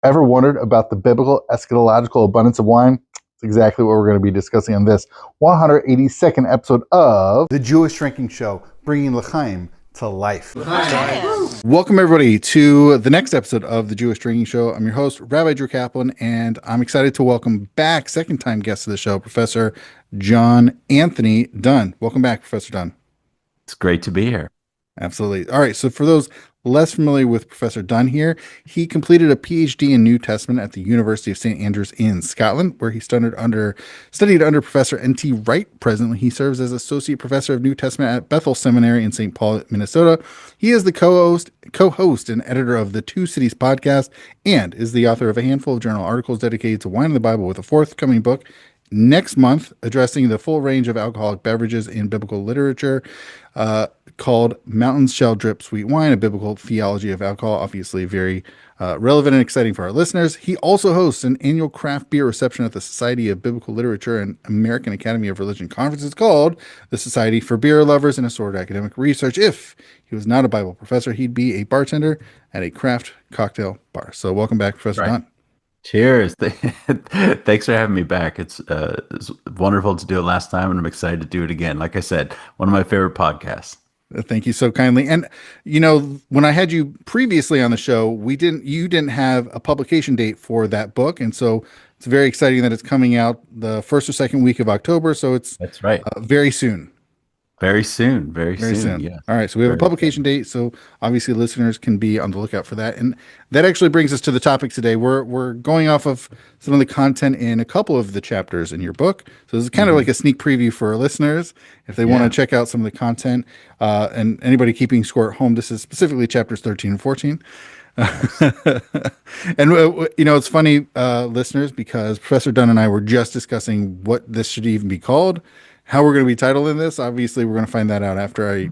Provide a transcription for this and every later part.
Ever wondered about the biblical eschatological abundance of wine? It's exactly what we're going to be discussing on this 182nd episode of The Jewish Drinking Show, bringing L'chaim to life. Welcome, everybody, to the next episode of The Jewish Drinking Show. I'm your host, Rabbi Drew Kaplan, and I'm excited to welcome back, second-time guest of the show, Professor John Anthony Dunne. Welcome back, Professor Dunne. It's great to be here. Absolutely. All right. So for those less familiar with Professor Dunne here, he completed a PhD in New Testament at the University of St. Andrews in Scotland, where he studied under Professor N.T. Wright. Presently, he serves as Associate Professor of New Testament at Bethel Seminary in St. Paul, Minnesota. He is the co-host and editor of the Two Cities podcast and is the author of a handful of journal articles dedicated to wine and the Bible, with a forthcoming book next month addressing the full range of alcoholic beverages in biblical literature, called Mountains Shall Drip Sweet Wine, a Biblical Theology of Alcohol. Obviously very relevant and exciting for our listeners. He also hosts an annual craft beer reception at the Society of Biblical Literature and American Academy of Religion conferences called the Society for Beer Lovers and Assorted Academic Research. If he was not a Bible professor, he'd be a bartender at a craft cocktail bar. So welcome back, Professor Dunne. Cheers. Thanks for having me back. It's wonderful to do it last time, and I'm excited to do it again. Like I said, one of my favorite podcasts. Thank you so kindly. And when I had you previously on the show, you didn't have a publication date for that book, and so it's very exciting that it's coming out the first or second week of October. So That's right. Very soon. Very soon. Very soon. Yeah. All right. So we have a publication date. So obviously listeners can be on the lookout for that. And that actually brings us to the topic today. We're going off of some of the content in a couple of the chapters in your book. So this is kind of like a sneak preview for our listeners if they want to check out some of the content. And anybody keeping score at home, this is specifically chapters 13 and 14. And it's funny, listeners, because Professor Dunne and I were just discussing what this should even be called, how we're going to be titling this. Obviously, we're going to find that out after I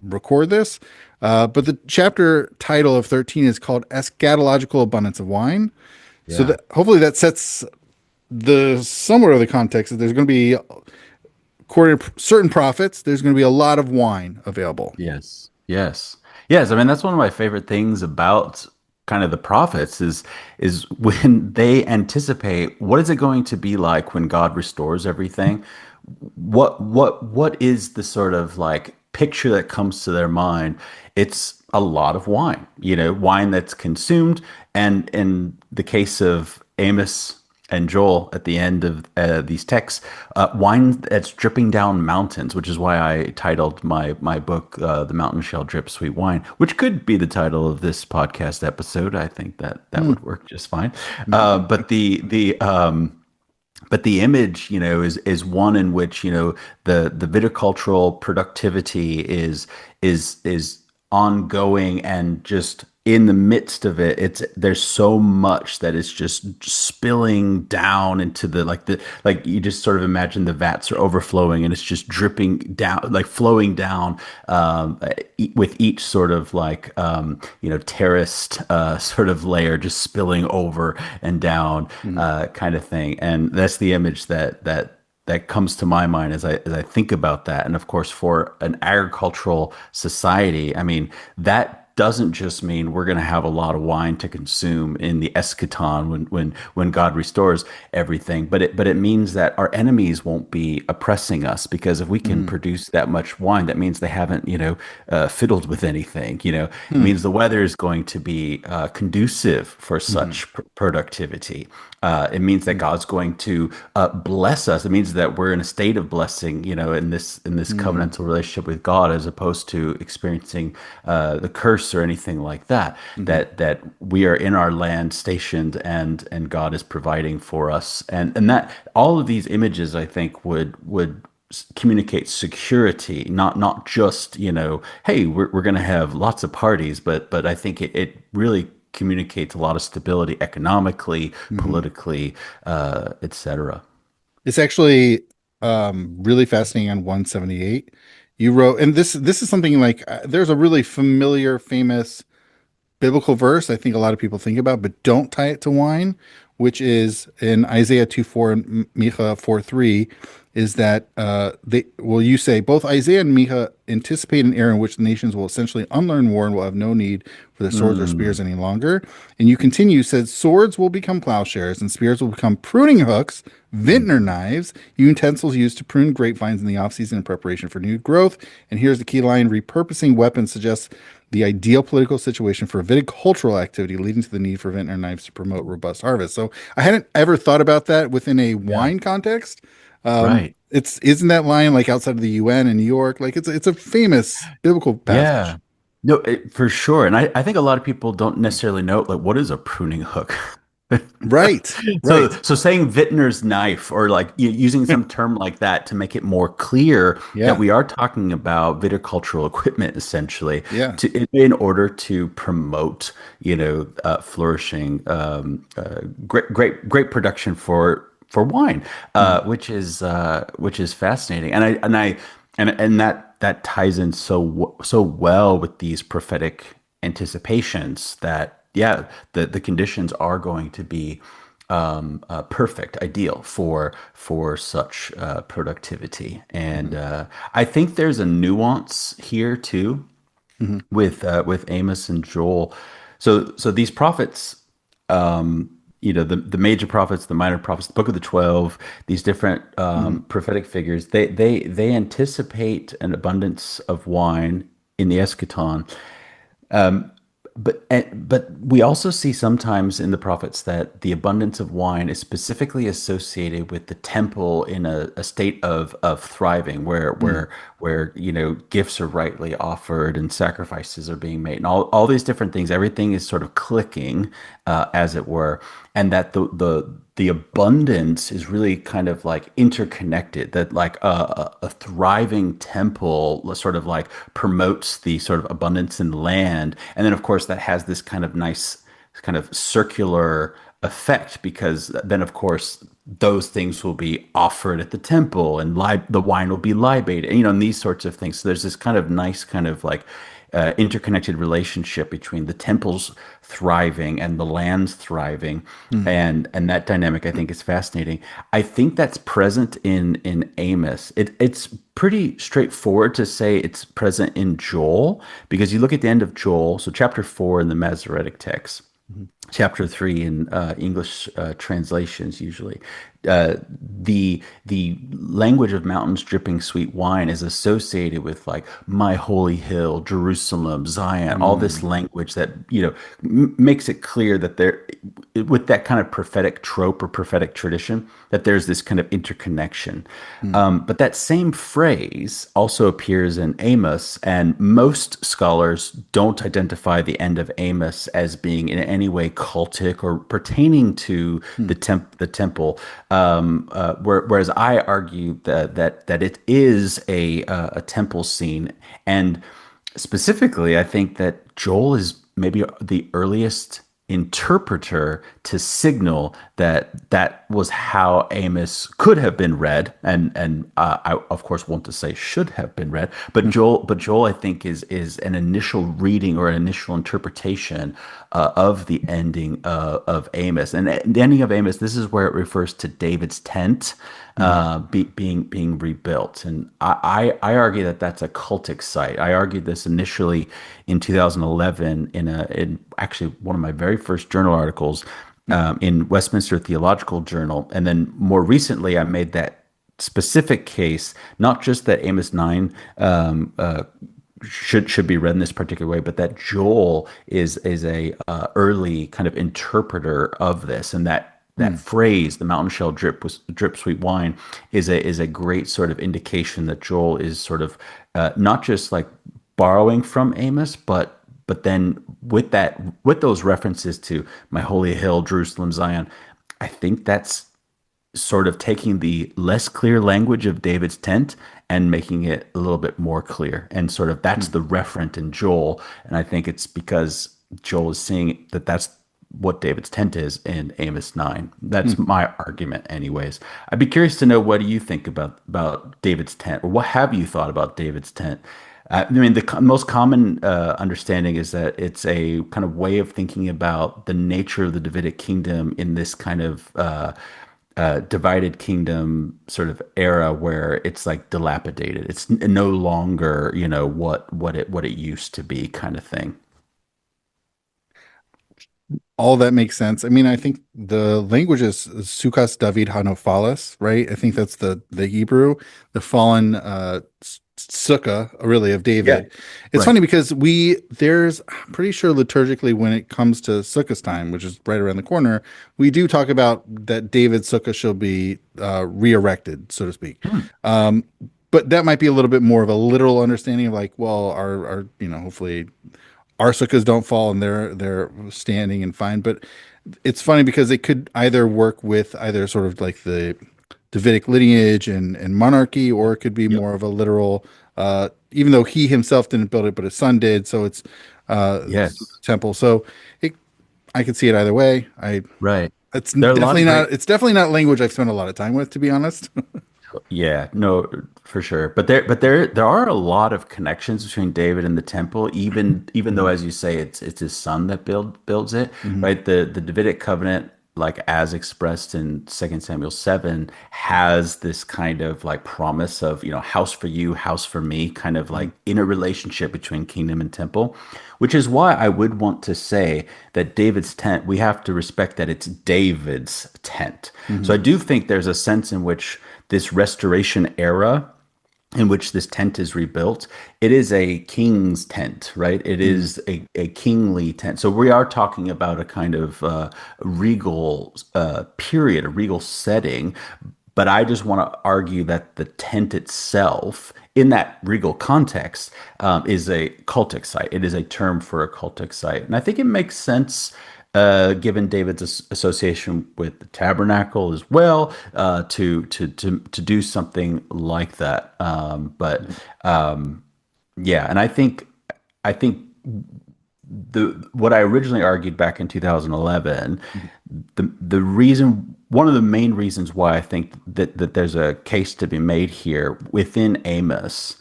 record this. But the chapter title of 13 is called Eschatological Abundance of Wine. Yeah. So hopefully that sets somewhat of the context that there's going to be, according to certain prophets, there's going to be a lot of wine available. Yes. I mean, that's one of my favorite things about kind of the prophets is when they anticipate what is it going to be like when God restores everything. What is the sort of like picture that comes to their mind? It's a lot of wine, wine that's consumed. And in the case of Amos and Joel at the end of these texts, wine that's dripping down mountains, which is why I titled my book, The Mountain Shall Drip Sweet Wine, which could be the title of this podcast episode. I think that would work just fine. But the image, is one in which, the viticultural productivity is ongoing, and just in the midst of it, there's so much that is just spilling down into like you just sort of imagine the vats are overflowing and it's just dripping down, like flowing down, with each sort of like terraced sort of layer just spilling over and down, kind of thing. And that's the image that comes to my mind as I think about that. And of course, for an agricultural society, I mean, that doesn't just mean we're going to have a lot of wine to consume in the eschaton when God restores everything, but it means that our enemies won't be oppressing us, because if we can produce that much wine, that means they haven't fiddled with anything. It means the weather is going to be conducive for such productivity. It means that God's going to bless us. It means that we're in a state of blessing, in this covenantal relationship with God, as opposed to experiencing the curse or anything like that. That we are in our land stationed, and God is providing for us, and that all of these images, I think, would communicate security, not just hey, we're going to have lots of parties, but I think it really communicates a lot of stability economically, politically, etc. It's actually really fascinating. On 178, you wrote, and this is something like, there's a really familiar, famous biblical verse I think a lot of people think about, but don't tie it to wine, which is in Isaiah 2:4 and Micah 4:3. is that you say both Isaiah and Micah anticipate an era in which the nations will essentially unlearn war and will have no need for the swords or spears Mm, any longer. And you continue, said swords will become plowshares and spears will become pruning hooks, vintner mhm. knives, utensils used to prune grapevines in the offseason in preparation for new growth. And here's the key line: repurposing weapons suggests the ideal political situation for viticultural activity, leading to the need for vintner knives to promote robust harvest. So I hadn't ever thought about that within a Yeah, wine context. right. It's isn't that line like outside of the UN in New York? Like it's a famous biblical Yeah. passage. No, for sure. And I think a lot of people don't necessarily know, like, what is a pruning hook? Right, So, right. so saying vintner's knife or like using some term like that to make it more clear that Yeah, we are talking about viticultural equipment essentially yeah. in order to promote, flourishing, great production for wine, Hmm, which is fascinating. And that ties in so well with these prophetic anticipations that yeah, the conditions are going to be perfect, ideal for such productivity. And hmm, I think there's a nuance here too hmm, with Amos and Joel. So these prophets, the major prophets, the minor prophets, the Book of the 12, these different hmm, prophetic figures, they anticipate an abundance of wine in the eschaton. But we also see sometimes in the prophets that the abundance of wine is specifically associated with the temple in a state of thriving, where hmm, gifts are rightly offered and sacrifices are being made, and all these different things. Everything is sort of clicking, as it were, and that the abundance is really kind of like interconnected, that like a thriving temple sort of like promotes the sort of abundance in land, and then of course that has this kind of nice kind of circular effect, because then of course those things will be offered at the temple and the wine will be libated, and these sorts of things. So there's this kind of nice kind of like interconnected relationship between the temples thriving and the lands thriving, hmm, and that dynamic I think is fascinating. I think that's present in Amos. It's pretty straightforward to say it's present in Joel, because you look at the end of Joel, so chapter 4 in the Masoretic text, hmm, chapter 3 in English translations usually. The language of mountains dripping sweet wine is associated with like my holy hill, Jerusalem, Zion, all this hmm, language that makes it clear that there, with that kind of prophetic trope or prophetic tradition, that there's this kind of interconnection. hmm, But that same phrase also appears in Amos, and most scholars don't identify the end of Amos as being in any way cultic or pertaining to hmm, the temple. Whereas I argue that it is a temple scene, and specifically, I think that Joel is maybe the earliest interpreter to signal that that was how Amos could have been read, and I of course want to say should have been read, but hmm, Joel I think is an initial reading or an initial interpretation of the ending of Amos, and the ending of Amos. This is where it refers to David's tent hmm, being rebuilt. And I argue that that's a cultic site. I argued this initially in 2011 in actually one of my very first journal articles hmm, in Westminster Theological Journal, and then more recently I made that specific case, not just that Amos 9 should be read in this particular way, but that Joel is a early kind of interpreter of this, and that hmm, phrase, "the mountain shall drip sweet wine," is a great sort of indication that Joel is sort of not just like borrowing from Amos, but then with those references to my holy hill, Jerusalem, Zion. I think that's sort of taking the less clear language of David's tent and making it a little bit more clear. And sort of that's hmm, the referent in Joel. And I think it's because Joel is seeing that that's what David's tent is in Amos 9. That's hmm. my argument, anyways. I'd be curious to know, what do you think about David's tent, or what have you thought about David's tent? I mean, the most common understanding is that it's a kind of way of thinking about the nature of the Davidic kingdom in this kind of divided kingdom sort of era where it's like dilapidated. It's no longer, what it used to be, kind of thing. All that makes sense. I mean, I think the language is Sukas David Hanophalos, right? I think that's the Hebrew, the fallen sukkah, really, of Yeah. David. It's Right. funny because I'm pretty sure liturgically when it comes to Sukkah's time, which is right around the corner, we do talk about that David's sukkah shall be re-erected, so to speak. Hmm. Um, but that might be a little bit more of a literal understanding of like, well, our hopefully our sukkahs don't fall and they're standing and fine. But it's funny because it could either work with either sort of like the Davidic lineage and monarchy, or it could be Yep. more of a literal, even though he himself didn't build it, but his son did. So it's Yes. temple. So it, I could see it either way. Right. It's There are a lot definitely of great. not, it's definitely not language I've spent a lot of time with, to be honest. Yeah, no, for sure. But there are a lot of connections between David and the temple, even though, Mhm. as you say, it's his son that builds it, Mhm. right? The Davidic covenant, like as expressed in 2 Samuel 7, has this kind of like promise of, house for you, house for me, kind of Mhm. like inner relationship between kingdom and temple, which is why I would want to say that David's tent, we have to respect that it's David's tent. So Mhm. I do think there's a sense in which this restoration era in which this tent is rebuilt, it is a king's tent, right? It Mhm. is a kingly tent. So we are talking about a kind of regal period, a regal setting. But I just want to argue that the tent itself, in that regal context, is a cultic site. It is a term for a cultic site. And I think it makes sense given David's association with the tabernacle as well, to do something like that. But yeah, and I think the what I originally argued back in 2011, Mhm. the reason, one of the main reasons why I think that there's a case to be made here within Amos,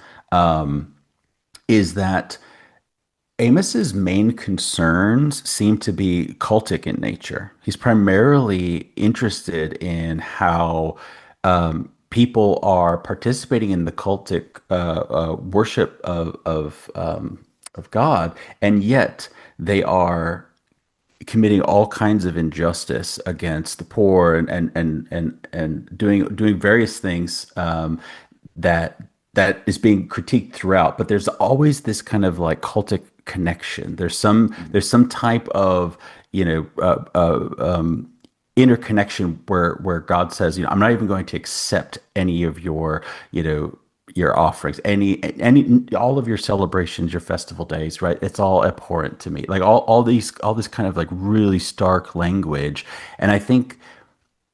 is that Amos's main concerns seem to be cultic in nature. He's primarily interested in how people are participating in the cultic worship of God, and yet they are committing all kinds of injustice against the poor, and doing various things that that is being critiqued throughout. But there's always this kind of like cultic connection. There's some type of, you know uh, uh, um, interconnection where God says, I'm not even going to accept any of your offerings, any all of your celebrations, your festival days, right? It's all abhorrent to me. Like all this kind of like really stark language. And I think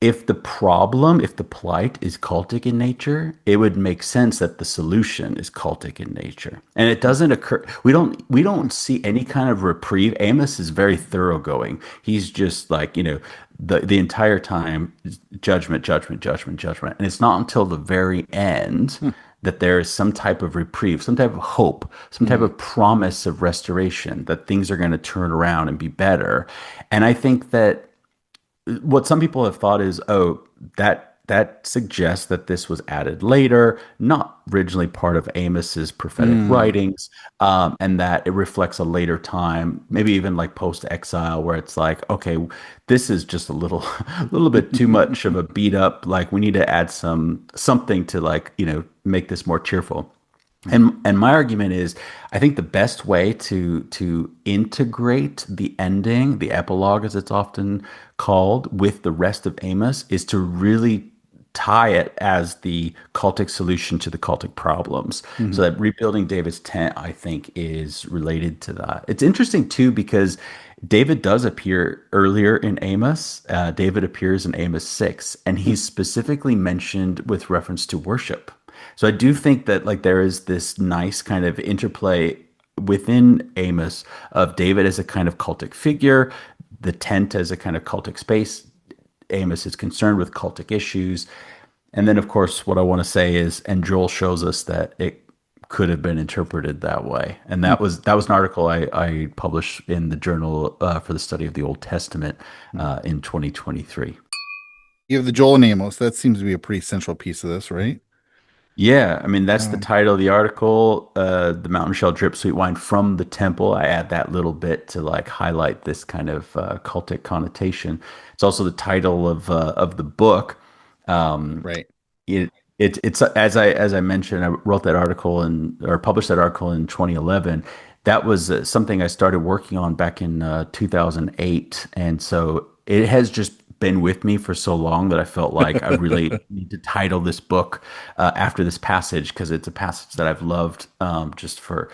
if the plight is cultic in nature, it would make sense that the solution is cultic in nature. And it doesn't occur. We don't see any kind of reprieve. Amos is very thoroughgoing. He's just like, the entire time, judgment, judgment, judgment, judgment. And it's not until the very end Mhm. that there is some type of reprieve, some type of hope, some type Mhm. of promise of restoration, that things are going to turn around and be better. And I think that what some people have thought is, oh, that suggests that this was added later, not originally part of Amos's prophetic Mhm. writings, and that it reflects a later time, maybe even like post-exile, where it's like, okay, this is just a little, a little bit too much of a beat up. Like we need to add something to, like, make this more cheerful. And my argument is, I think the best way to integrate the ending, the epilogue as it's often called, with the rest of Amos is to really tie it as the cultic solution to the cultic problems. So Mhm. that rebuilding David's tent, I think, is related to that. It's interesting too because David does appear earlier in Amos. David appears in Amos 6, and Mhm. he's specifically mentioned with reference to worship. So I do think that like there is this nice kind of interplay within Amos of David as a kind of cultic figure, the tent as a kind of cultic space. Amos is concerned with cultic issues. And then, of course, what I want to say is, and Joel shows us that it could have been interpreted that way. And that was an article I published in the Journal for the Study of the Old Testament Mhm. in 2023. You have the Joel and Amos. That seems to be a pretty central piece of this, right? Yeah, I mean that's the Um, title of the article. The mountain shall drip sweet wine from the temple. I add that little bit to like highlight this kind of cultic connotation. It's also the title of the book. Um, right. it it's as I mentioned, I wrote that article and or published that article in 2011. That was something I started working on back in 2008, and so it has just been with me for so long that I felt like I really need to title this book after this passage because it's a passage that I've loved just for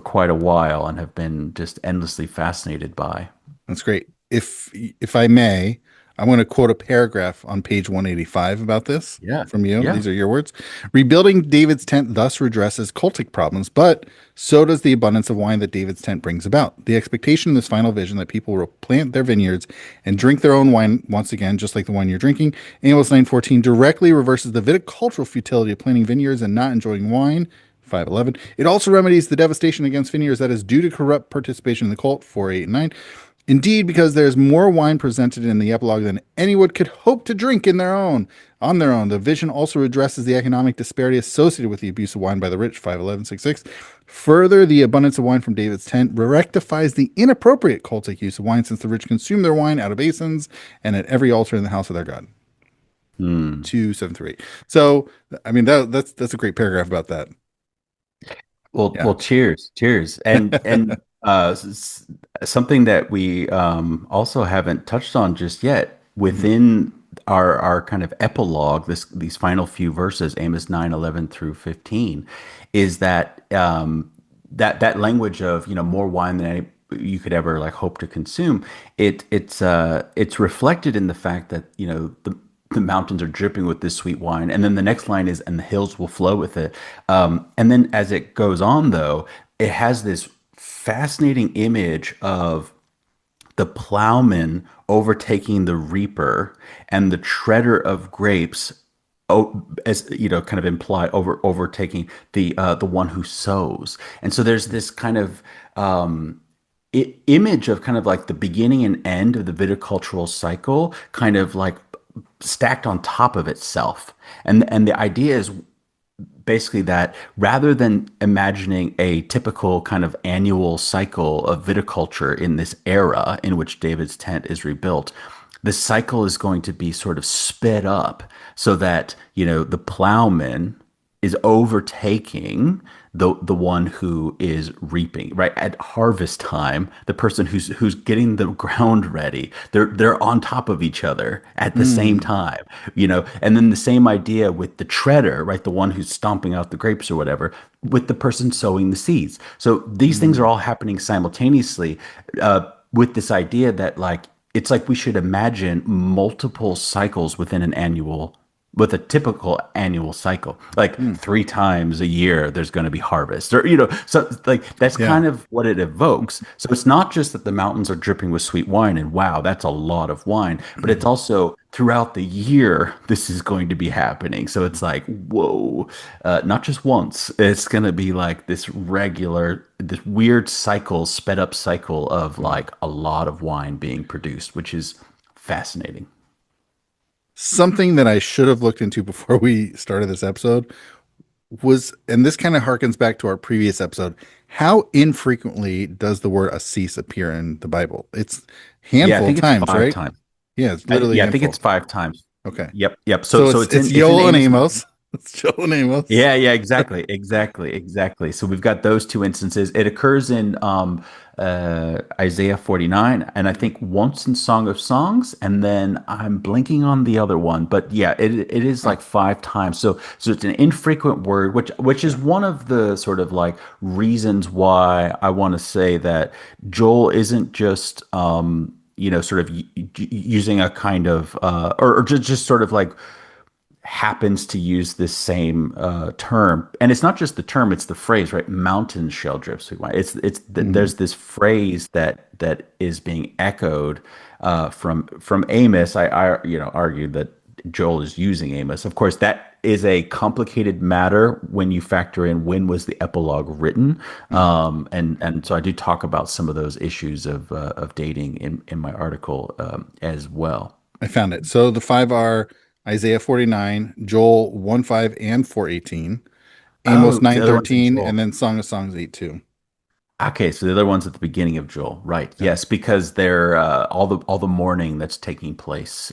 quite a while and have been just endlessly fascinated by. That's great. If I may, I want to quote a paragraph on page 185 about this Yeah, from you. yeah. These are your words. Rebuilding David's tent thus redresses cultic problems, but so does the abundance of wine that David's tent brings about. The expectation in this final vision that people will plant their vineyards and drink their own wine once again, just like the wine you're drinking. Amos 9:14 directly reverses the viticultural futility of planting vineyards and not enjoying wine. 5:11. It also remedies the devastation against vineyards that is due to corrupt participation in the cult. 4:8 and 9. Indeed, because there is more wine presented in the epilogue than anyone could hope to drink on their own. The vision also addresses the economic disparity associated with the abuse of wine by the rich, 5:11.66. Further, the abundance of wine from David's tent rectifies the inappropriate cultic use of wine, since the rich consume their wine out of basins and at every altar in the house of their God. Hmm. 2:7 through 8. So, I mean, that's a great paragraph about that. Yeah. Well, cheers, and something that we also haven't touched on just yet Mhm. within our kind of epilogue, these final few verses, Amos 9:11 through 15, is that that language of more wine than you could ever like hope to consume. It's reflected in the fact that the mountains are dripping with this sweet wine. And then the next line is, and the hills will flow with it. And then as it goes on, though, it has this fascinating image of the plowman overtaking the reaper and the treader of grapes. Oh, as kind of implied overtaking the one who sows, and so there's this kind of image of kind of like the beginning and end of the viticultural cycle, kind of like stacked on top of itself. And the idea is basically that rather than imagining a typical kind of annual cycle of viticulture in this era in which David's tent is rebuilt, the cycle is going to be sort of sped up so that, the plowman is overtaking the one who is reaping, right? At harvest time, the person who's getting the ground ready, they're on top of each other at the same Mm, time, and then the same idea with the treader, right? The one who's stomping out the grapes or whatever, with the person sowing the seeds. So these things are mm, all happening simultaneously, with this idea that like it's like we should imagine multiple cycles within an annual with a typical annual cycle, like mm. 3 times a year there's going to be harvest, or so like that's Yeah. kind of what it evokes. So it's not just that the mountains are dripping with sweet wine and wow, that's a lot of wine, but it's also throughout the year this is going to be happening. So it's like, whoa, not just once. It's going to be like this weird cycle, sped up cycle of like a lot of wine being produced, which is fascinating. Something that I should have looked into before we started this episode was, and this kind of harkens back to our previous episode, how infrequently does the word assis appear in the Bible? It's Yeah, I handful of think it's times, five right? times. Yeah, it's literally a Yeah, I think handful. it's 5 times. Okay. Yep. So So so it's it's in Joel and Amos. Amos. It's Joel and Amos. Yeah, exactly. So we've got those two instances. It occurs in Isaiah 49, and I think once in Song of Songs, and then I'm blinking on the other one. But yeah, it is Huh. like 5 times. So it's an infrequent word, which is Yeah. one of the sort of like reasons why I want to say that Joel isn't just sort of using a kind of or just sort of like happens to use this same term, and it's not just the term; it's the phrase, right? Mountains shall drip sweet wine. Mhm. There's this phrase that is being echoed from Amos. I argue that Joel is using Amos. Of course, that is a complicated matter when you factor in when was the epilogue written, Mhm. and so I do talk about some of those issues of dating in my article as well. I found it. So the five are Isaiah 49, Joel 1 5 and 4:18, Amos Oh, the other one's in 9:13, and Joel. then Song of Songs 8:2. Okay, so the other one's at the beginning of Joel, right? Yeah. Yes, because they're all the mourning that's taking place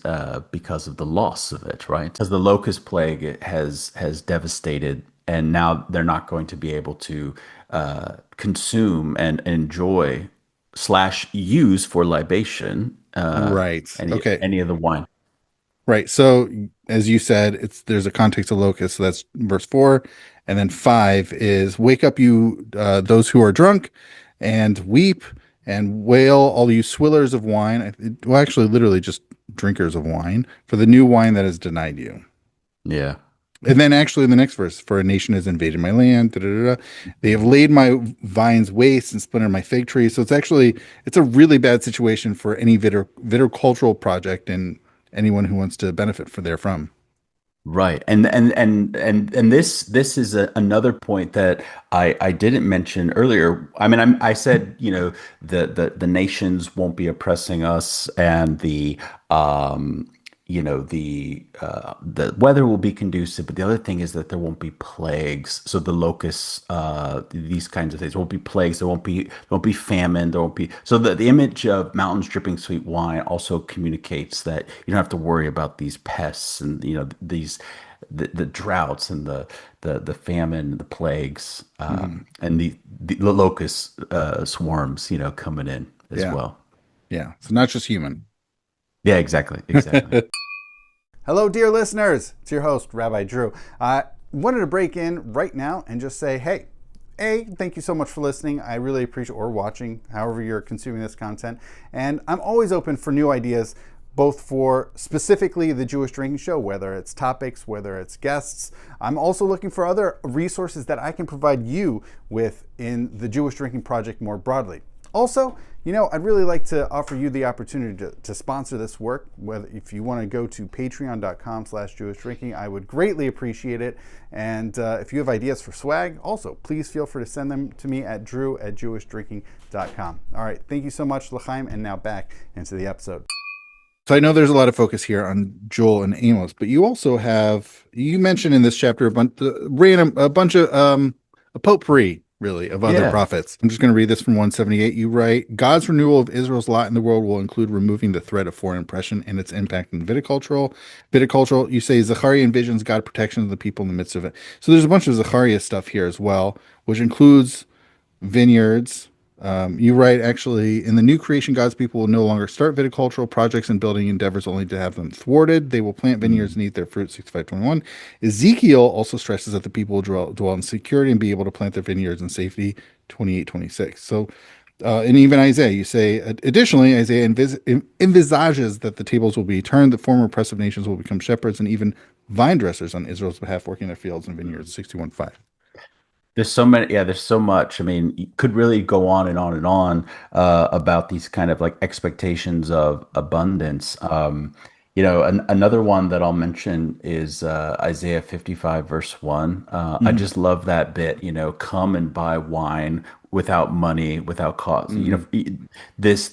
because of the loss of it, right? Because the locust plague has devastated, and now they're not going to be able to consume and enjoy slash use for libation Right. Okay. any of the wine. Right. So as you said, it's there's a context of locust. So that's verse 4. And then 5 is wake up you those who are drunk and weep and wail all you swillers of wine. Well, actually literally just drinkers of wine for the new wine that has denied you. Yeah. And then actually in the next verse, for a nation has invaded my land, da, da, da, da. They have laid my vines waste and splintered my fig tree. So it's a really bad situation for any viticultural project and anyone who wants to benefit for therefrom. Right. And this is another point that I didn't mention earlier. I mean, I said, the nations won't be oppressing us and the weather will be conducive, but the other thing is that there won't be plagues. So the locusts, these kinds of things, there won't be plagues, there won't be famine, there won't be so the image of mountains dripping sweet wine also communicates that you don't have to worry about these pests and these the droughts and the famine, the plagues, Mhm. and the locust swarms, coming in as Yeah. well. Yeah. So not just human. Yeah, exactly, exactly. Hello, dear listeners. It's your host, Rabbi Drew. I wanted to break in right now and just say, hey, thank you so much for listening. I really appreciate or watching, however you're consuming this content. And I'm always open for new ideas, both for specifically the Jewish Drinking Show, whether it's topics, whether it's guests. I'm also looking for other resources that I can provide you with in the Jewish Drinking Project more broadly. Also, I'd really like to offer you the opportunity to sponsor this work. Whether if you want to go to patreon.com/Jewish Drinking, I would greatly appreciate it. And if you have ideas for swag, also, please feel free to send them to me at drew@jewishdrinking.com. All right, thank you so much, L'chaim, and now back into the episode. So I know there's a lot of focus here on Joel and Amos, but you mentioned in this chapter a bunch of a potpourri really of other Yeah. prophets. I'm just going to read this from 178. You write, God's renewal of Israel's lot in the world will include removing the threat of foreign oppression and its impact on viticultural. You say Zechariah envisions God protection of the people in the midst of it. So there's a bunch of Zechariah stuff here as well, which includes vineyards. You write, actually, in the new creation, God's people will no longer start viticultural projects and building endeavors only to have them thwarted. They will plant vineyards and eat their fruit, 65:21. Ezekiel also stresses that the people will dwell in security and be able to plant their vineyards in safety, 28:26. So, and even Isaiah, you say, additionally, Isaiah envisages that the tables will be turned, the former oppressive nations will become shepherds, and even vine dressers on Israel's behalf working their fields and vineyards, 61:5. There's so many, yeah, there's so much. I mean, you could really go on and on and on about these kind of like expectations of abundance. Another one that I'll mention is Isaiah 55, verse 1. I Mm-hmm. just love that bit, come and buy wine without money, without cost. Mm-hmm. This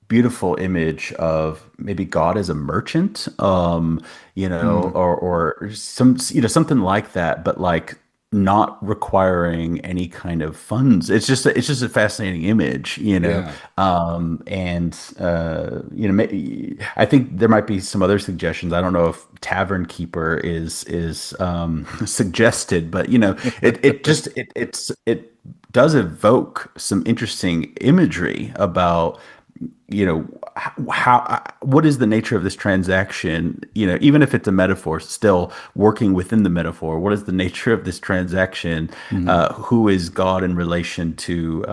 beautiful image of maybe God as a merchant, Mm-hmm. or something like that, but like not requiring any kind of funds. It's just a fascinating image, Yeah. and I think there might be some other suggestions. I don't know if tavern keeper is suggested, but it does evoke some interesting imagery about how what is the nature of this transaction, even if it's a metaphor, still working within the metaphor, what is the nature of this transaction? Mm-hmm. Who is God in relation to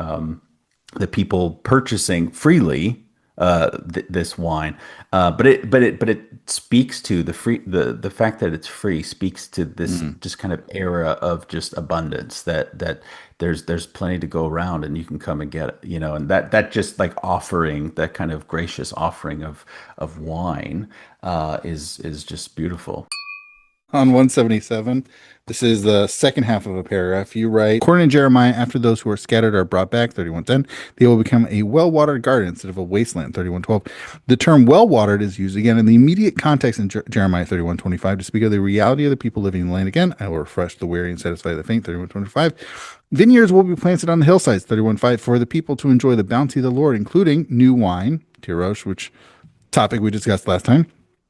the people purchasing freely this wine? But it speaks to the fact that it's free speaks to this Mm-hmm. just kind of era of just abundance, that there's plenty to go around and you can come and get it, and that just like offering, that kind of gracious offering of wine is just beautiful. on 177. This is the second half of a paragraph. You write, according to Jeremiah, after those who are scattered are brought back, 31:10, they will become a well-watered garden instead of a wasteland, 31:12. The term well-watered is used again in the immediate context in Jeremiah 31:25 to speak of the reality of the people living in the land again. I will refresh the weary and satisfy the faint, 31:25. Vineyards will be planted on the hillsides, 31:5, for the people to enjoy the bounty of the Lord, including new wine, tirosh, which topic we discussed last time.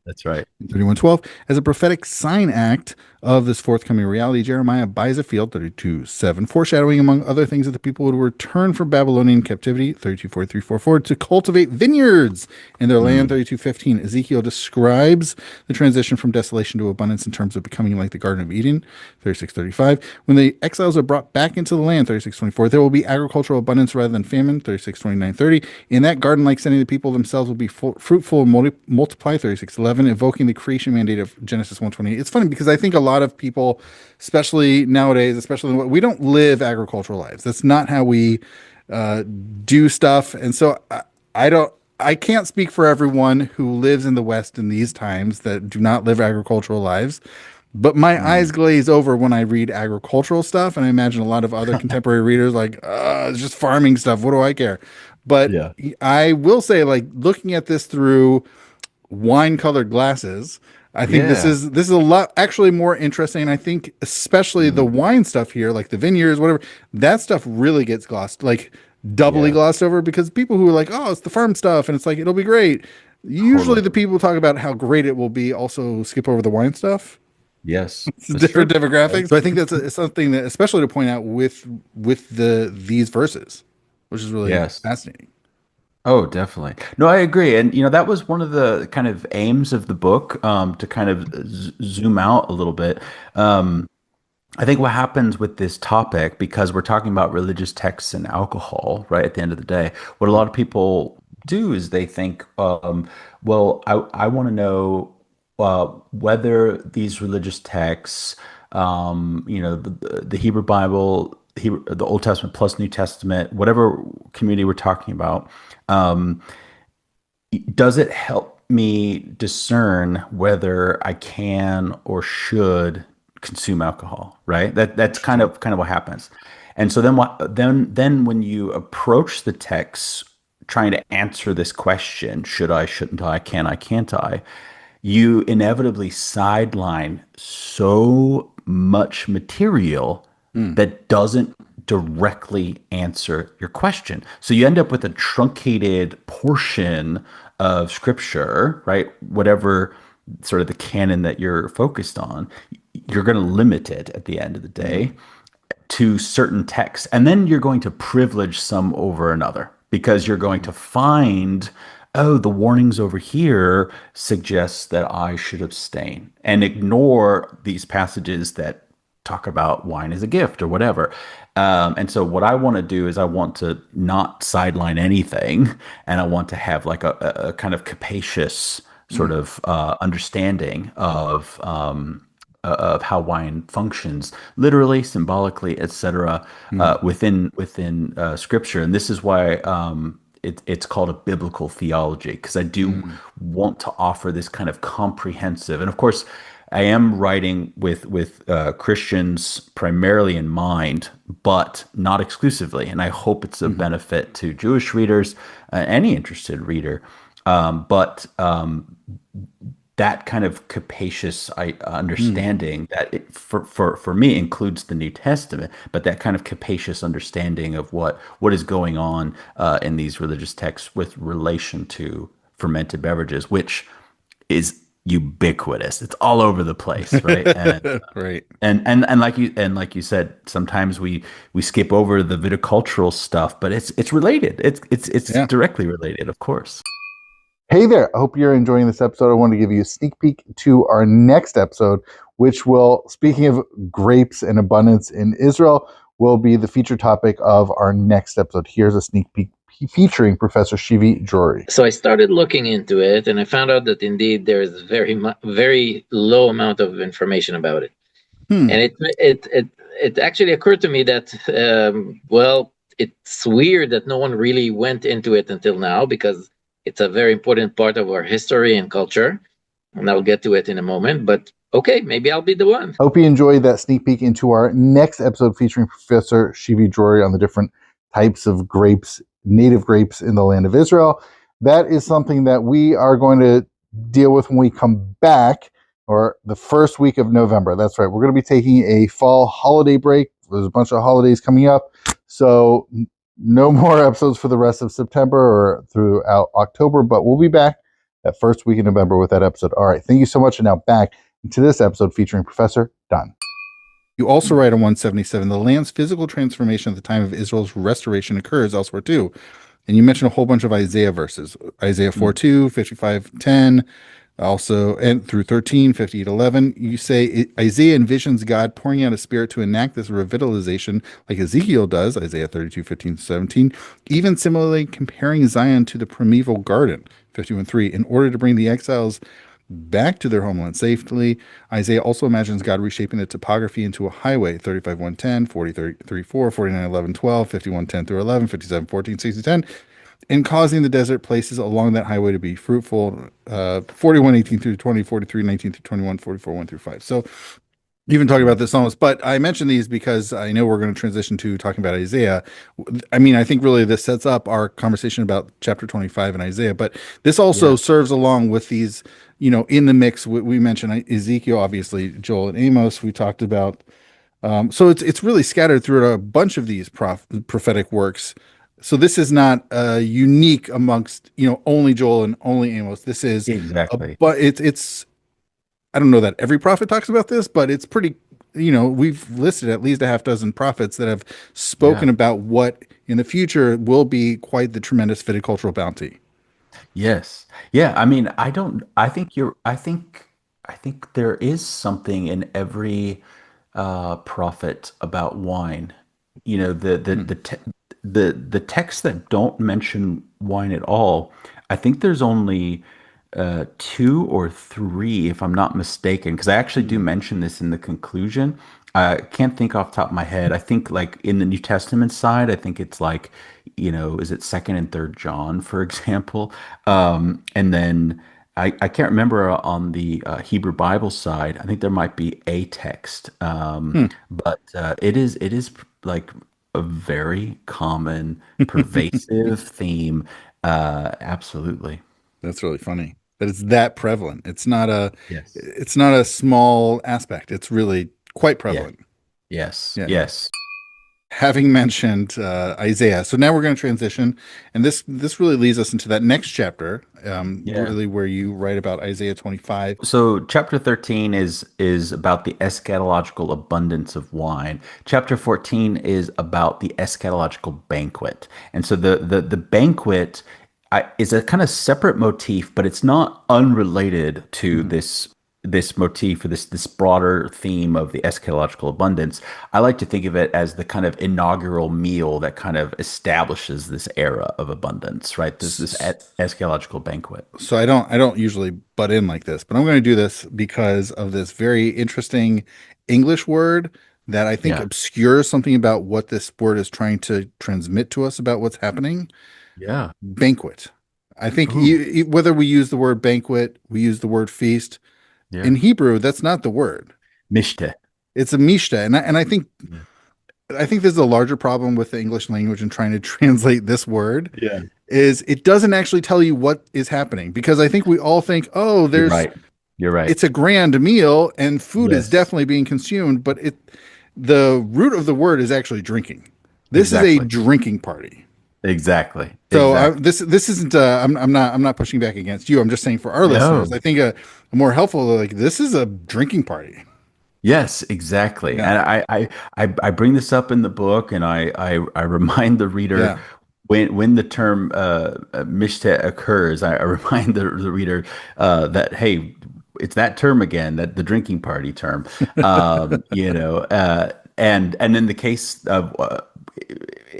That's right. 31:12, as a prophetic sign act of this forthcoming reality, Jeremiah buys a field, 32:7, foreshadowing, among other things, that the people would return from Babylonian captivity, 32:43-44, to cultivate vineyards in their land, 32:15. Ezekiel describes the transition from desolation to abundance in terms of becoming like the Garden of Eden, 36:35. When the exiles are brought back into the land, 36:24, there will be agricultural abundance rather than famine, 36:29-30. In that garden-like setting, the people themselves will be fruitful and multiply, 36:11, evoking the creation mandate of Genesis 1:28. It's funny because I think a lot of people, especially nowadays, we don't live agricultural lives. That's not how we do stuff. And so I can't speak for everyone who lives in the West in these times that do not live agricultural lives. But my eyes glaze over when I read agricultural stuff, and I imagine a lot of other contemporary readers like, it's just farming stuff. What do I care? But Yeah. I will say, like, looking at this through wine-colored glasses, I think this Yeah. is a lot actually more interesting. I think especially the wine stuff here, like the vineyards, whatever, that stuff really gets glossed, like doubly Yeah. glossed over, because people who are like, oh, it's the farm stuff, and it's like it'll be great. Usually, Totally. the people who talk about how great it will be also skip over the wine stuff. Yes. It's That's different true. demographics. So I think that's something that, especially to point out with these verses, which is really Yes. fascinating. Oh, definitely. No, I agree. And, that was one of the kind of aims of the book, to kind of zoom out a little bit. Um, I think what happens with this topic, because we're talking about religious texts and alcohol, right, at the end of the day, what a lot of people do is they think, well, I want to know whether these religious texts, the Hebrew Bible, the Old Testament plus New Testament, whatever community we're talking about, um, does it help me discern whether I can or should consume alcohol, right? That's kind of what happens. And so then when you approach the text trying to answer this question, should I, shouldn't I, can I, can't I, you inevitably sideline so much material Mm. that doesn't directly answer your question. So you end up with a truncated portion of scripture, right? Whatever sort of the canon that you're focused on, you're going to limit it at the end of the day to certain texts. And then you're going to privilege some over another because you're going to find, oh, the warnings over here suggest that I should abstain and ignore these passages that talk about wine as a gift or whatever. And so what I want to do is I want to not sideline anything, and I want to have like a kind of capacious sort Mm. of understanding of how wine functions, literally, symbolically, etc., Mm. within Scripture. And this is why it's called a biblical theology, because I do Mm. want to offer this kind of comprehensive. And of course, I am writing with Christians primarily in mind, but not exclusively. And I hope it's a Mhm. benefit to Jewish readers, any interested reader. But that kind of capacious Mm. understanding that for me includes the New Testament, but that kind of capacious understanding of what is going on in these religious texts with relation to fermented beverages, which is ubiquitous. It's all over the place, right? And Right. and like you said, sometimes we skip over the viticultural stuff, but it's related. It's Yeah. directly related, of course. Hey there. I hope you're enjoying this episode. I want to give you a sneak peek to our next episode, which will, speaking of grapes and abundance in Israel, will be the feature topic of our next episode. Here's a sneak peek featuring Professor Shivi Drury. So I started looking into it, and I found out that indeed there is very low amount of information about it. Hmm. And it actually occurred to me that well, it's weird that no one really went into it until now, because it's a very important part of our history and culture, and I'll get to it in a moment. But Okay, maybe I'll be the one. Hope you enjoyed that sneak peek into our next episode featuring Professor Shivi Drury on the different types of grapes, native grapes in the land of Israel. That is something that we are going to deal with when we come back, or the first week of November. That's right. We're going to be taking a fall holiday break. There's a bunch of holidays coming up. So no more episodes for the rest of September or throughout October, but we'll be back that first week in November with that episode. All right. Thank you so much. And now back to this episode featuring Professor Dunne. You also write on 177, the land's physical transformation at the time of Israel's restoration occurs elsewhere too. And you mentioned a whole bunch of Isaiah verses, Isaiah 4:2, 55:10, also, and through 13, 58:11. You say Isaiah envisions God pouring out a spirit to enact this revitalization like Ezekiel does, Isaiah 32:15-17, even similarly comparing Zion to the primeval garden, 51:3, in order to bring the exiles back to their homeland safely. Isaiah also imagines God reshaping the topography into a highway, 35:1-10, 40:3-4, 49:11-12, 51:10-11, 57:14, 60:10, and causing the desert places along that highway to be fruitful, 41:18-20, 43:19-21, 44:1-5. So you've been talking about this almost, but I mentioned these because I know we're going to transition to talking about Isaiah. I mean, I think really this sets up our conversation about chapter 25 in Isaiah, but this also serves along with these, in the mix. We mentioned Ezekiel, obviously, Joel and Amos. We talked about, so it's really scattered through a bunch of these prophetic works. So this is not unique amongst, only Joel and only Amos. This is Exactly. but it's I don't know that every prophet talks about this, but it's pretty, we've listed at least a half dozen prophets that have spoken about what in the future will be quite the tremendous viticultural bounty. Yes. Yeah. I mean, I think there is something in every prophet about wine. You know, the texts that don't mention wine at all, I think there's only two or three, if I'm not mistaken, because I actually do mention this in the conclusion. I can't think off the top of my head. I think like in the New Testament side, I think it's like, is it second and third John, for example? And then I can't remember on the Hebrew Bible side. I think there might be a text, but it is like a very common, pervasive theme. Absolutely. That's really funny that it's that prevalent. Yes. It's not a small aspect. It's really quite Yeah. prevalent. Yes. Yeah. Yes. Having mentioned Isaiah, so now we're going to transition, and this really leads us into that next chapter, Yeah. really where you write about Isaiah 25. So chapter 13 is about the eschatological abundance of wine. Chapter 14 is about the eschatological banquet. And so the banquet is a kind of separate motif, but it's not unrelated to this motif or this broader theme of the eschatological abundance. I like to think of it as the kind of inaugural meal that kind of establishes this era of abundance, right? This eschatological banquet. So I don't usually butt in like this, but I'm going to do this because of this very interesting English word that I think Yeah. obscures something about what this word is trying to transmit to us about what's happening. Yeah. Banquet. I think Ooh. whether we use the word banquet, we use the word feast. Yeah. In Hebrew, that's not the word. Mishte. It's a mishta, and I think there's a larger problem with the English language and trying to translate this word Yeah. is it doesn't actually tell you what is happening, because I think we all think, oh, You're right. You're right. it's a grand meal and food is Yes. definitely being consumed, but the root of the word is actually drinking. This is a Exactly. drinking party. Exactly. So Exactly. this isn't. I'm not pushing back against you. I'm just saying for our listeners, No. I think a more helpful, like, this is a drinking party. Yes, exactly. Yeah, And I bring this up in the book, and I remind the reader yeah. when the term mishte occurs, I remind the reader that hey, it's that term again, that the drinking party term. And in the case of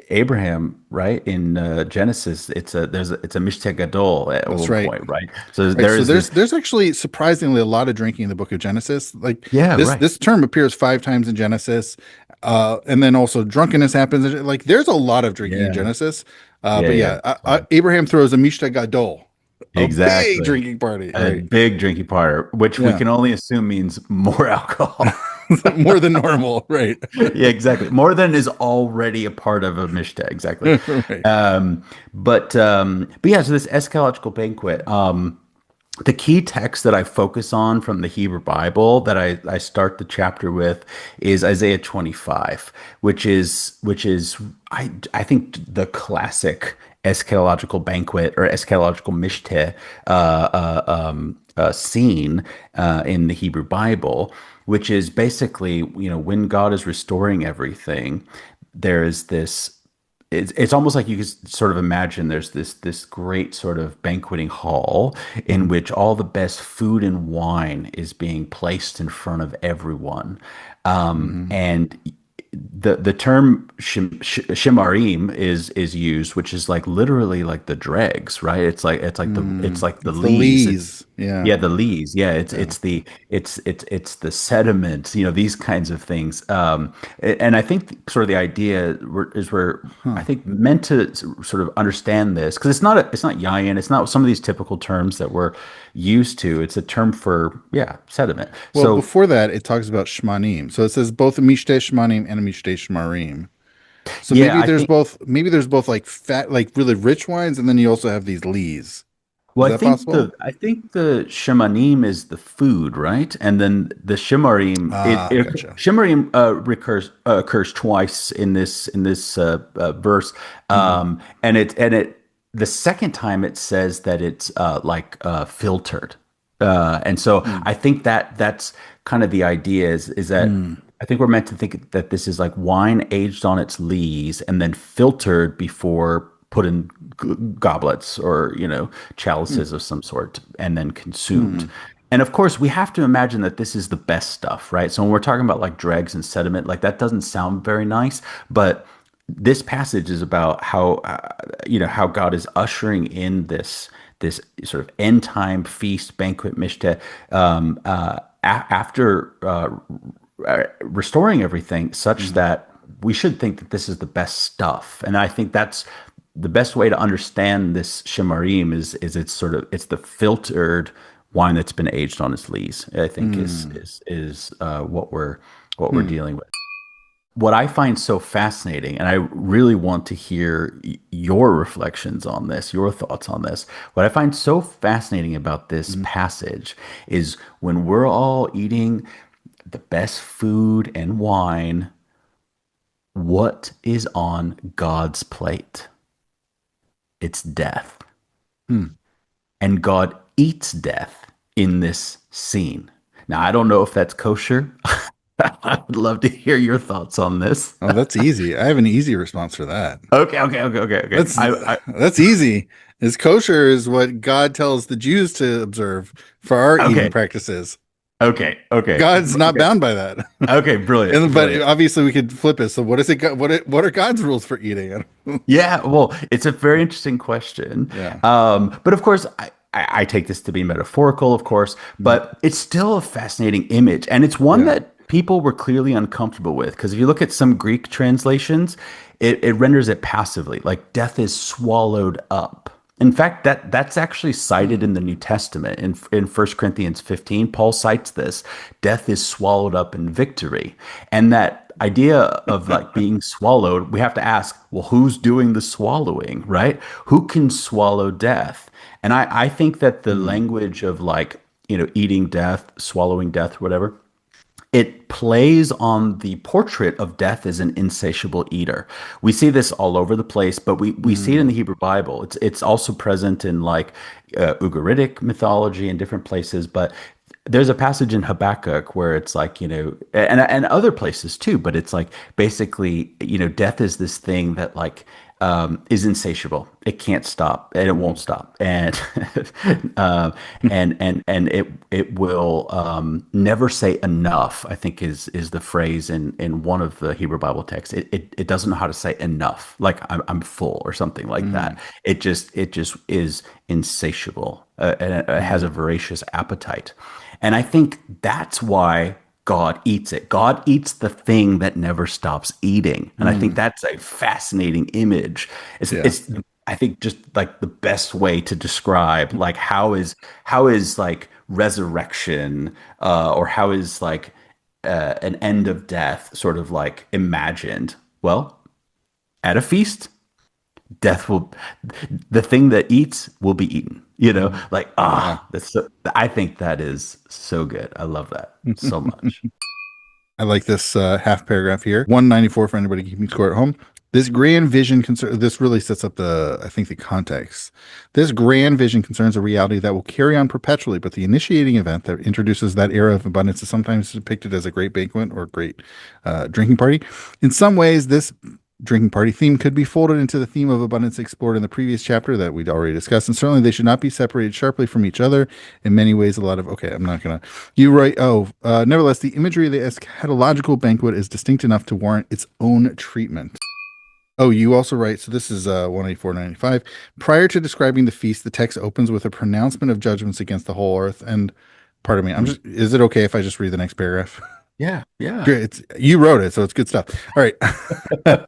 Abraham, right, in Genesis, it's a mishte gadol at That's one right. point, right? So Right. there So is there's this. there's actually surprisingly a lot of drinking in the book of Genesis. Like Yeah, this right. this term appears 5 times in Genesis, and then also drunkenness happens. Like there's a lot of drinking in Yeah, Genesis. yeah, But yeah. yeah, Totally. Abraham throws a mishta gadol. A big Exactly. drinking party, A right? big drinking part, which we Yeah. can only assume means more alcohol. More than normal, right? Yeah, exactly. More than is already a part of a mishta. Exactly. Right. But yeah, so this eschatological banquet. The key text that I focus on from the Hebrew Bible that I start the chapter with is Isaiah 25, which is I think the classic eschatological banquet or eschatological mishteh scene in the Hebrew Bible, which is basically, when God is restoring everything, there is this it's almost like you could sort of imagine there's this great sort of banqueting hall in which all the best food and wine is being placed in front of everyone, Hmm. and the term shimarim is used, which is like literally like the dregs, right? It's like the It's the lees. lees. Yeah. Yeah, the lees. Yeah, it's Yeah. it's the it's the sediment, these kinds of things. And I think sort of the idea is we're I Huh. think meant to sort of understand this because it's not yayin, it's not some of these typical terms that we're used to. It's a term for, yeah, sediment. Well, So before that, it talks about shmanim. So it says both a mishteh shmanim and a mishteh shmarim. So yeah, maybe I there's think both. Maybe there's both like fat, like really rich wines, and then you also have these lees. Is well, I that think possible? the I think the shemanim is the food, right? And then the shimarim, Ah, gotcha. shimarim occurs twice in this verse, Hmm. and it the second time it says that it's filtered, and so Hmm. I think that's kind of the idea is that Hmm. I think we're meant to think that this is like wine aged on its lees and then filtered before put in goblets or Hmm. chalices of some sort and then consumed. Hmm. And of course, we have to imagine that this is the best stuff, right? So when we're talking about like dregs and sediment, like that doesn't sound very nice, but this passage is about how God is ushering in this sort of end time feast banquet mishte, after restoring everything such Hmm. that we should think that this is the best stuff. And I think that's the best way to understand this shimarim is it's the filtered wine that's been aged on its lees. I think is Hmm. is is what we're Hmm. dealing with. What I find so fascinating, and I really want to hear your reflections on this, your thoughts on this. What I find so fascinating about this Hmm. passage is when we're all eating the best food and wine, what is on God's plate? It's death. Hmm. And God eats death in this scene. Now, I don't know if that's kosher. I would love to hear your thoughts on this. Oh, that's easy. I have an easy response for that. Okay, okay, okay, okay, okay. That's that's easy. Is kosher is what God tells the Jews to observe for our eating Okay, practices. okay, okay, God's not okay, bound by that. okay. Brilliant, And but brilliant. obviously we could flip it. So what is it? What are God's rules for eating? Yeah, well, it's a very interesting question. Yeah. But of course, I take this to be metaphorical, of course, Mm. but it's still a fascinating image. And it's one Yeah. that people were clearly uncomfortable with. Because if you look at some Greek translations, it renders it passively, like death is swallowed up. In fact, that's actually cited Mm. in the New Testament. In 1 Corinthians 15, Paul cites this: death is swallowed up in victory. And that idea of like being swallowed, we have to ask, well, who's doing the swallowing, right? Who can swallow death? And I think that the Mm. language of like, eating death, swallowing death, whatever, it plays on the portrait of death as an insatiable eater. We see this all over the place, but we see it in Mm. the Hebrew Bible. It's also present in like Ugaritic mythology and different places. But there's a passage in Habakkuk where it's like, and other places too. But it's like basically, death is this thing that like is insatiable. It can't stop, and it won't stop, and uh, and it will never say enough. I think is the phrase in one of the Hebrew Bible texts. It doesn't know how to say enough, like I'm full or something like that. Mm. It just is insatiable, and it has a Mm. voracious appetite, and I think that's why God eats it. God eats the thing that never stops eating. And I think Mm. that's a fascinating image. It's, Yeah. it's I think just like the best way to describe like how is like resurrection or how is like an end of death sort of like imagined. Well, at a feast, death will the thing that eats will be eaten. Like Yeah. that's so, I think that is so good. I love that so much. I like this half paragraph here. 194 for anybody keeping score at home. This grand vision concern. This really sets up I think, the context. This grand vision concerns a reality that will carry on perpetually, but the initiating event that introduces that era of abundance is sometimes depicted as a great banquet or a great drinking party. In some ways, this drinking party theme could be folded into the theme of abundance explored in the previous chapter that we'd already discussed, and certainly they should not be separated sharply from each other. In many ways, I'm not gonna. You write. Nevertheless, the imagery of the eschatological banquet is distinct enough to warrant its own treatment. Oh, you also write, so this is 184.95. Prior to describing the feast, the text opens with a pronouncement of judgments against the whole earth. And pardon me, is it okay if I just read the next paragraph? Yeah, yeah. Great. You wrote it, so it's good stuff. All right.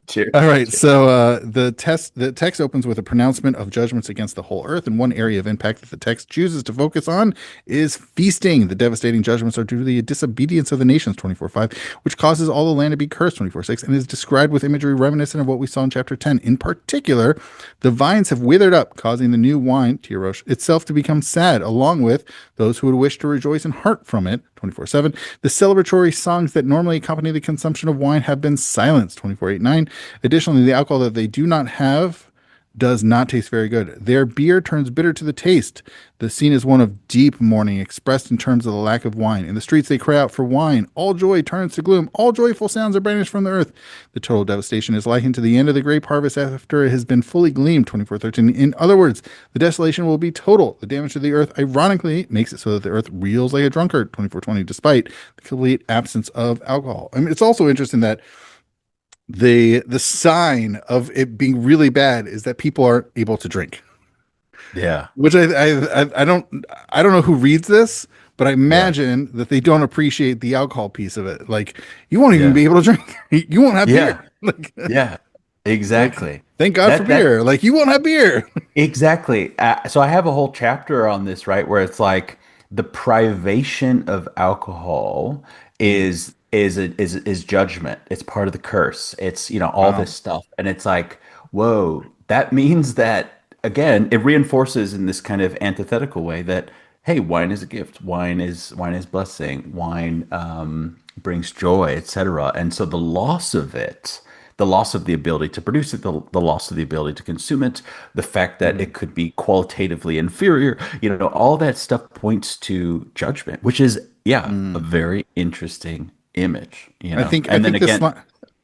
Cheers. All right. Cheers. So the text opens with a pronouncement of judgments against the whole earth, and one area of impact that the text chooses to focus on is feasting. The devastating judgments are due to the disobedience of the nations, 24:5, which causes all the land to be cursed, 24:6, and is described with imagery reminiscent of what we saw in chapter 10. In particular, the vines have withered up, causing the new wine, Tirosh, itself to become sad, along with those who would wish to rejoice in heart from it, 24:7. The celebratory songs that normally accompany the consumption of wine have been silenced, 24:8-9. Additionally, the alcohol that they do not have does not taste very good. Their beer turns bitter to the taste. The scene is one of deep mourning, expressed in terms of the lack of wine. In the streets, they cry out for wine. All joy turns to gloom. All joyful sounds are banished from the earth. The total devastation is likened to the end of the grape harvest after it has been fully gleaned, 24:13. In other words, the desolation will be total. The damage to the earth, ironically, makes it so that the earth reels like a drunkard, 24:20, despite the complete absence of alcohol. I mean, it's also interesting that the sign of it being really bad is that people aren't able to drink, Yeah, which I don't know who reads this, but I yeah, imagine that they don't appreciate the alcohol piece of it. Like, you won't even yeah, be able to drink. You won't have yeah, beer. Like, yeah. like, Exactly. thank God for That beer. Like, you won't have beer. exactly. So I have a whole chapter on this, right, where it's like the privation of alcohol Mm. is judgment. It's part of the curse. It's, all Wow. this stuff. And it's like, whoa, that means that again, it reinforces in this kind of antithetical way that hey, wine is a gift. Wine is blessing. Wine brings joy, etc. And so the loss of it, the loss of the ability to produce it, the loss of the ability to consume it, the fact that Mm. it could be qualitatively inferior, all that stuff points to judgment, which is, yeah, a Mm. very interesting image, I And then think this again, line.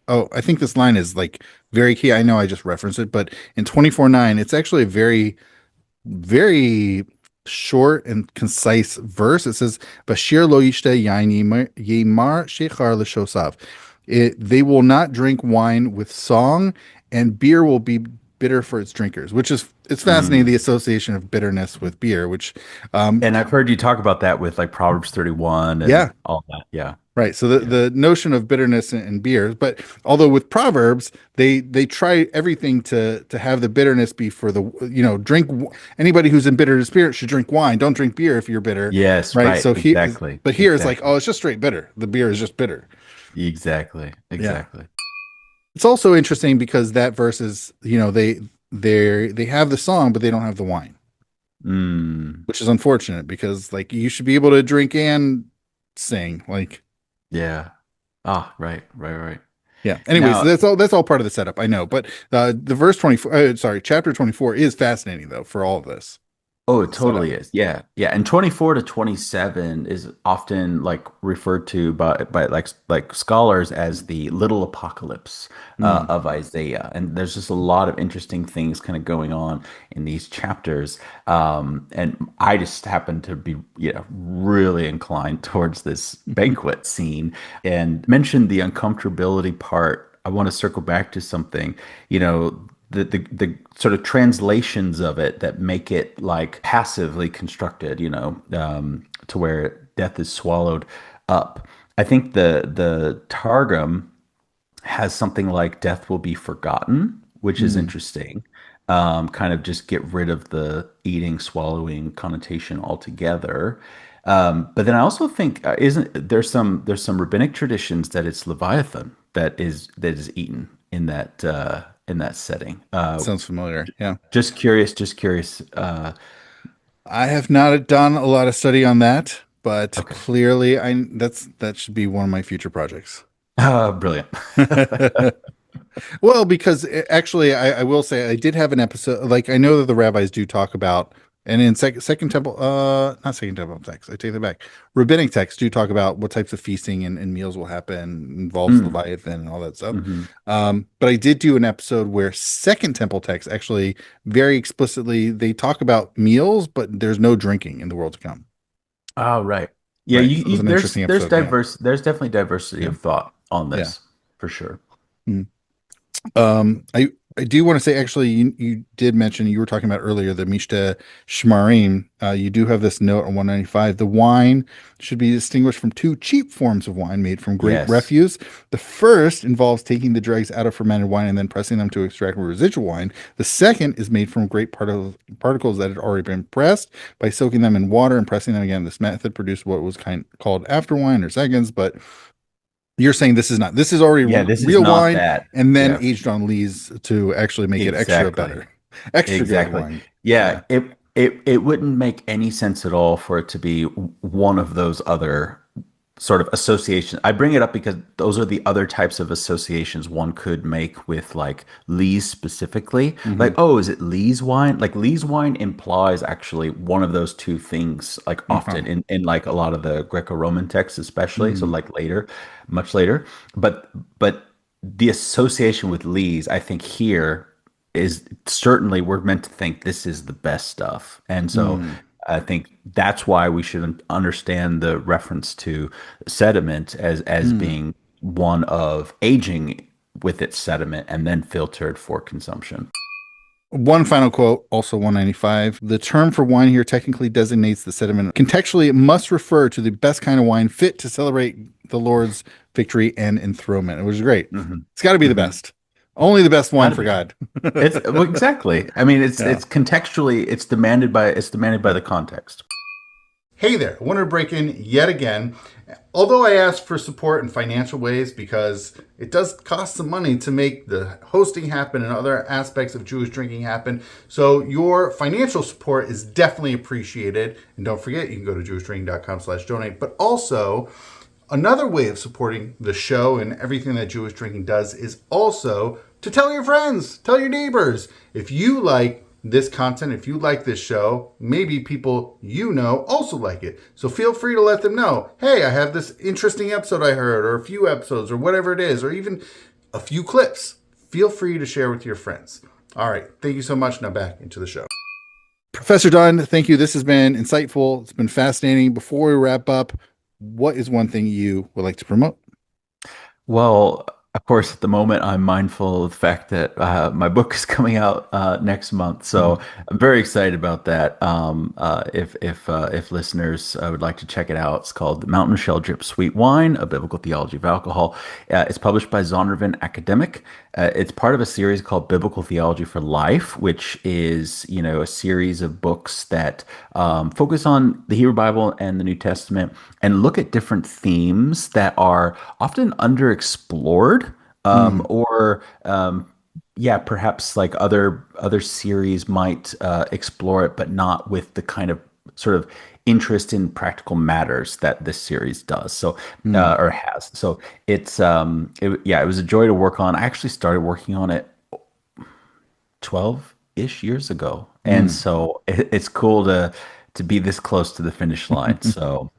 Oh, I think this line is like very key. I know I just referenced it, but in 24:9, it's actually a very short and concise verse. It says, "Bashir lo yishte yain yemar shechar l'shosav." They will not drink wine with song, and beer will be bitter for its drinkers, which is it's fascinating, the mm, association of bitterness with beer, which um and I've heard you talk about that with like Proverbs 31 and yeah. all that. Yeah. Right. So Yeah. the notion of bitterness in beer, but although with Proverbs, they try everything to have the bitterness be for the, anybody who's in bitter spirit should drink wine. Don't drink beer if you're bitter. Yes, Right. right. So Exactly. but here it's like, Exactly. oh, it's just straight bitter. The beer is just bitter. Exactly. Yeah. Exactly. It's also interesting because that verse is, they have the song, but they don't have the wine, Mm, which is unfortunate because like you should be able to drink and sing. Like, yeah. Ah, right, right, right. yeah. Anyways, Now, that's all part of the setup. I know, but the verse 24, sorry, chapter 24 is fascinating though for all of this oh, it setup. totally is. Yeah. Yeah. And 24 to 27 is often like referred to by like scholars as the little apocalypse Mm, of Isaiah. And there's just a lot of interesting things kind of going on in these chapters. And I just happen to be, really inclined towards this banquet scene and mentioned the uncomfortability part. I want to circle back to something, the sort of translations of it that make it like passively constructed, to where death is swallowed up. I think the Targum has something like death will be forgotten, which is mm, interesting. kind of just get rid of the eating, swallowing connotation altogether. But then I also think isn't there's some rabbinic traditions that it's Leviathan that is eaten in that setting. Sounds familiar. Yeah. Just curious, just curious. I have not done a lot of study on that, but Okay. clearly that should be one of my future projects. Brilliant. Well, because actually, I will say I did have an episode. Like I know that the rabbis do talk about, and in Second Temple, not Second Temple text. I take that back. Rabbinic texts do talk about what types of feasting and meals will happen, involves Mm. Leviathan and all that stuff. Hmm. But I did do an episode where Second Temple text actually very explicitly they talk about meals, but there's no drinking in the world to come. Oh, right. Yeah, Right. So it was an interesting there's episode. Yeah. there's definitely diversity Yeah. of thought on Yeah. this for sure. Mm. I do want to say actually you did mention you were talking about earlier the Mishta Shmarim. You do have this note on 195. The wine should be distinguished from two cheap forms of wine made from grape Yes. refuse. The first involves taking the dregs out of fermented wine and then pressing them to extract residual wine. The second is made from grape particles that had already been pressed by soaking them in water and pressing them again. This method produced what was called after wine or seconds, but you're saying this is not. This is already Yeah, this is real not wine, that. and then Yeah, aged on lees to actually make it extra exactly. better, extra good Exactly. wine. Yeah, Yeah. it wouldn't make any sense at all for it to be one of those other sort of associations. I bring it up because those are the other types of associations one could make with like Lee's specifically. Hmm. Like, oh, is it Lee's wine? Like Lee's wine implies actually one of those two things, like Uh-huh. often in like a lot of the Greco-Roman texts, especially. So Mm. like later, much later. But the association with Lee's, I think here is certainly we're meant to think this is the best stuff. And so Mm. I think that's why we should understand the reference to sediment as Mm. being one of aging with its sediment and then filtered for consumption. One final quote, also 195. The term for wine here technically designates the sediment. Contextually, it must refer to the best kind of wine fit to celebrate the Lord's victory and enthronement, which is great. Hmm. It's got to be the Hmm. best. Only the best wine Gotta for be. God. It's well, exactly. I mean, Yeah. it's contextually it's demanded by the context. Hey there, I wanted to break in yet again. Although I asked for support in financial ways because it does cost some money to make the hosting happen and other aspects of Jewish drinking happen. So your financial support is definitely appreciated. And don't forget, you can go to jewishdrinking.com/donate. But also, another way of supporting the show and everything that Jewish Drinking does is also to tell your friends, tell your neighbors. If you like this content, if you like this show, maybe people you know also like it. So feel free to let them know, hey, I have this interesting episode I heard, or a few episodes, or whatever it is, or even a few clips. Feel free to share with your friends. All right, thank you so much. Now back into the show. Professor Dunn, thank you. This has been insightful. It's been fascinating. Before we wrap up, what is one thing you would like to promote? Well, of course, at the moment, I'm mindful of the fact that my book is coming out next month, so Mhm. I'm very excited about that. If listeners would like to check it out, it's called "The Mountain Shell Drip Sweet Wine: A Biblical Theology of Alcohol." It's published by Zondervan Academic. It's part of a series called Biblical Theology for Life, which is a series of books that focus on the Hebrew Bible and the New Testament and look at different themes that are often underexplored Mm. or yeah, perhaps like other series might explore it, but not with the kind of sort of interest in practical matters that this series does. So Mm. or has. So it was a joy to work on. I actually started working on it 12-ish years ago, and Mm. so it's cool to be this close to the finish line. So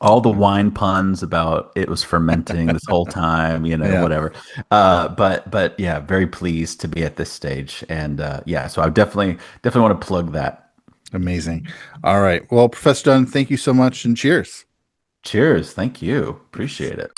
all the wine puns about it was fermenting this whole time, Yeah. whatever. But yeah, very pleased to be at this stage, and yeah, so I definitely want to plug that. Amazing. All right. Well, Professor Dunn, thank you so much and cheers. Cheers, thank you, appreciate it.